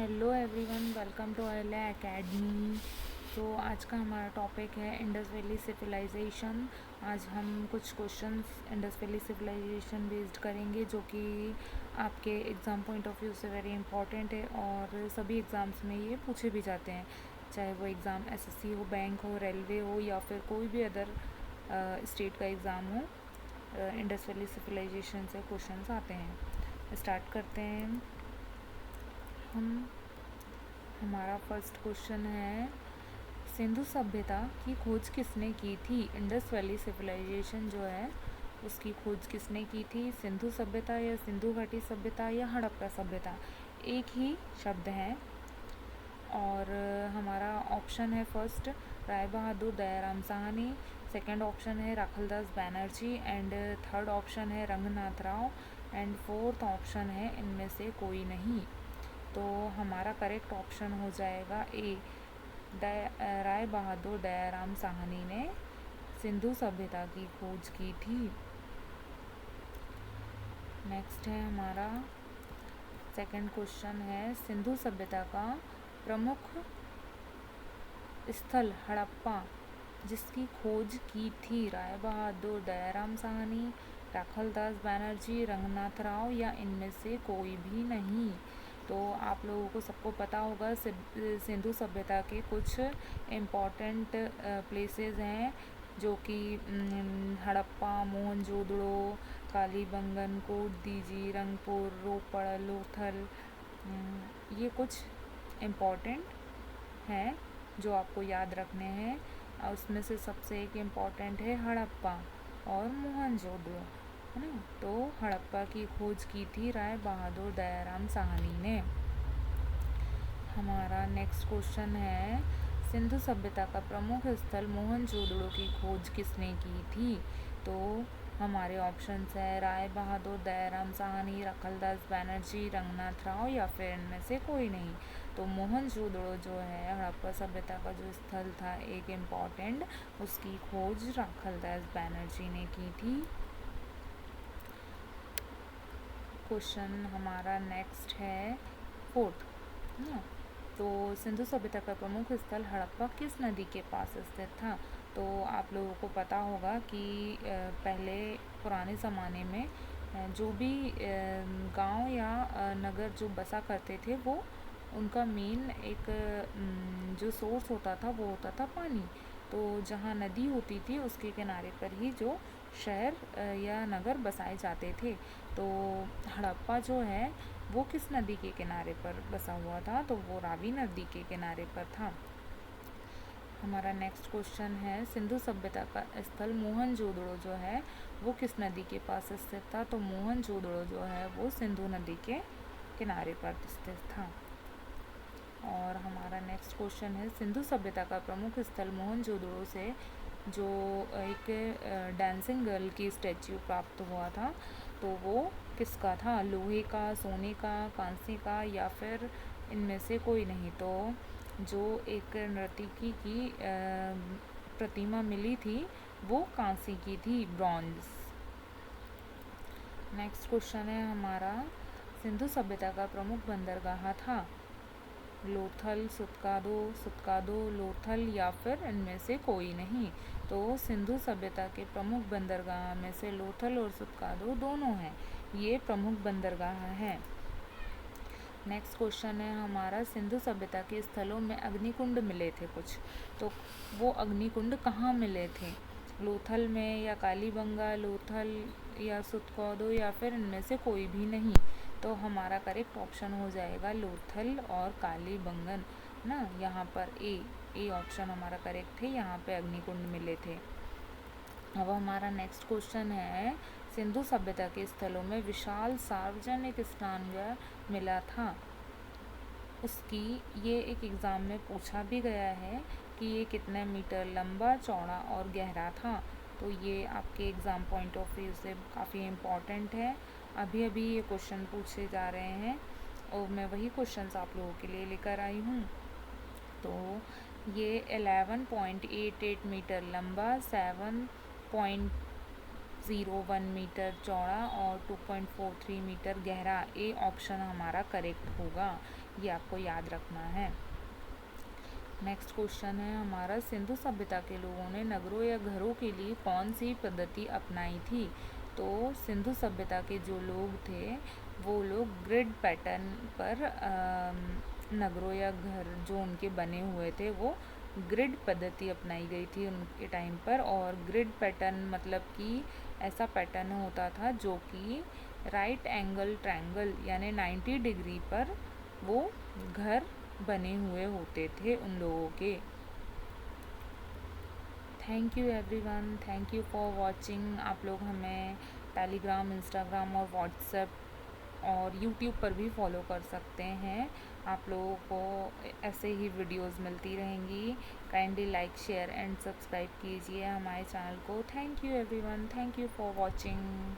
Hello everyone, welcome to अयला academy. तो आज का हमारा टॉपिक है इंडस वैली सिविलाइजेशन। आज हम कुछ questions Indus Valley civilisation based करेंगे जो कि आपके एग्ज़ाम पॉइंट ऑफ व्यू से वेरी इंपॉर्टेंट है और सभी एग्ज़ाम्स में ये पूछे भी जाते हैं, चाहे वो एग्ज़ाम एसएससी हो, बैंक हो, रेलवे हो या फिर कोई भी अदर स्टेट का एग्ज़ाम हो। इंडस वैली सिविलाइजेशन से क्वेश्चंस आते हैं। स्टार्ट करते हैं हम। हमारा फर्स्ट क्वेश्चन है, सिंधु सभ्यता की खोज किसने की थी? इंडस वैली सिविलाइजेशन जो है उसकी खोज किसने की थी? सिंधु सभ्यता या सिंधु घाटी सभ्यता या हड़प्पा सभ्यता? एक ही शब्द है। और हमारा ऑप्शन है first Rai Bahadur Dayaram Sahni, second option है Rakhaldas Banerjee and third option है Ranganath Rao and fourth option है इनमें से कोई नहीं। तो हमारा करेक्ट ऑप्शन हो जाएगा ए, राय बहादुर दयाराम साहनी ने सिंधु सभ्यता की खोज की थी। नेक्स्ट है हमारा सेकंड क्वेश्चन है, सिंधु सभ्यता का प्रमुख स्थल हड़प्पा जिसकी खोज की थी राय बहादुर दयाराम साहनी, राखलदास बैनर्जी, रंगनाथ राव या इनमें से कोई भी नहीं। तो आप लोगों को सबको पता होगा सिंधु सभ्यता के कुछ इम्पॉर्टेंट प्लेसेस हैं जो कि हड़प्पा, मोहनजोदड़ो, कालीबंगन, कोटदीजी, रंगपुर, रोपड़, लोथल, ये कुछ इम्पॉर्टेंट हैं जो आपको याद रखने हैं। उसमें से सबसे एक इम्पॉर्टेंट है हड़प्पा और मोहनजोदड़ो, है ना। तो हड़प्पा की खोज की थी राय बहादुर दयाराम साहनी ने। हमारा नेक्स्ट क्वेश्चन है, सिंधु सभ्यता का प्रमुख स्थल मोहनजोदड़ो की खोज किसने की थी? तो हमारे ऑप्शंस है राय बहादुर दयाराम साहनी, राखलदास बैनर्जी, रंगनाथ राव या फिर इनमें से कोई नहीं। तो मोहनजोदड़ो जो है हड़प्पा सभ्यता का जो स्थल था एक इम्पॉर्टेंट, उसकी खोज राखलदास बैनर्जी ने की थी। क्वेश्चन हमारा नेक्स्ट है फोर्थ, है ना। तो सिंधु सभ्यता का प्रमुख स्थल हड़प्पा किस नदी के पास स्थित था? तो आप लोगों को पता होगा कि पहले पुराने ज़माने में जो भी गांव या नगर जो बसा करते थे वो उनका मेन एक जो सोर्स होता था वो होता था पानी। तो जहाँ नदी होती थी उसके किनारे पर ही जो शहर या नगर बसाए जाते थे। तो हड़प्पा जो है वो किस नदी के किनारे पर बसा हुआ था? तो वो रावी नदी के किनारे पर था। हमारा नेक्स्ट क्वेश्चन है, सिंधु सभ्यता का स्थल मोहनजोदड़ो जो है वो किस नदी के पास स्थित था? तो मोहनजोदड़ो जो है वो सिंधु नदी के किनारे पर स्थित था। और हमारा नेक्स्ट क्वेश्चन है, सिंधु सभ्यता का प्रमुख स्थल मोहनजोदड़ो से जो एक डांसिंग गर्ल की स्टैच्यू प्राप्त हुआ था तो वो किसका था? लोहे का, सोने का, कांसे का या फिर इनमें से कोई नहीं। तो जो एक नर्तकी की प्रतिमा मिली थी वो कांसे की थी, ब्रॉन्ज। नेक्स्ट क्वेश्चन है हमारा, सिंधु सभ्यता का प्रमुख बंदरगाह था लोथल, सुतकादो, लोथल या फिर इनमें से कोई नहीं। तो सिंधु सभ्यता के प्रमुख बंदरगाह में से लोथल और सुतकादो दोनों हैं, ये प्रमुख बंदरगाह हैं। नेक्स्ट क्वेश्चन है हमारा, सिंधु सभ्यता के स्थलों में अग्निकुंड मिले थे कुछ, तो वो अग्निकुंड कहाँ मिले थे? लोथल में या कालीबंगा, लोथल या सुतकौदो या फिर इनमें से कोई भी नहीं। तो हमारा करेक्ट ऑप्शन हो जाएगा लोथल और कालीबंगन ना। यहाँ पर ए ऑप्शन हमारा करेक्ट है, यहाँ पे अग्निकुंड मिले थे। अब हमारा नेक्स्ट क्वेश्चन है, सिंधु सभ्यता के स्थलों में विशाल सार्वजनिक स्नानघर मिला था, उसकी ये एक एग्ज़ाम में पूछा भी गया है कि ये कितने मीटर लंबा, चौड़ा और गहरा था। तो ये आपके एग्ज़ाम पॉइंट ऑफ व्यू से काफ़ी इम्पॉर्टेंट है। अभी अभी ये क्वेश्चन पूछे जा रहे हैं और मैं वही क्वेश्चंस आप लोगों के लिए लेकर आई हूँ। तो ये 11.88 मीटर लंबा, 7.2 2.01 मीटर चौड़ा और 2.43 मीटर गहरा। ए ऑप्शन हमारा करेक्ट होगा, ये आपको याद रखना है। नेक्स्ट क्वेश्चन है हमारा, सिंधु सभ्यता के लोगों ने नगरों या घरों के लिए कौन सी पद्धति अपनाई थी? तो सिंधु सभ्यता के जो लोग थे वो लोग ग्रिड पैटर्न पर नगरों या घर जो उनके बने हुए थे वो ग्रिड पद्धति अपनाई गई थी उनके टाइम पर। और ग्रिड पैटर्न मतलब कि ऐसा पैटर्न होता था जो कि राइट एंगल ट्रायंगल यानी 90 डिग्री पर वो घर बने हुए होते थे उन लोगों के। Thank you everyone, thank you for watching. आप लोग हमें टेलीग्राम, इंस्टाग्राम और व्हाट्सएप और यूट्यूब पर भी फॉलो कर सकते हैं। आप लोगों को ऐसे ही वीडियोस मिलती रहेंगी। Kindly like, share and subscribe कीजिए हमारे चैनल को। Thank you everyone, thank you for watching.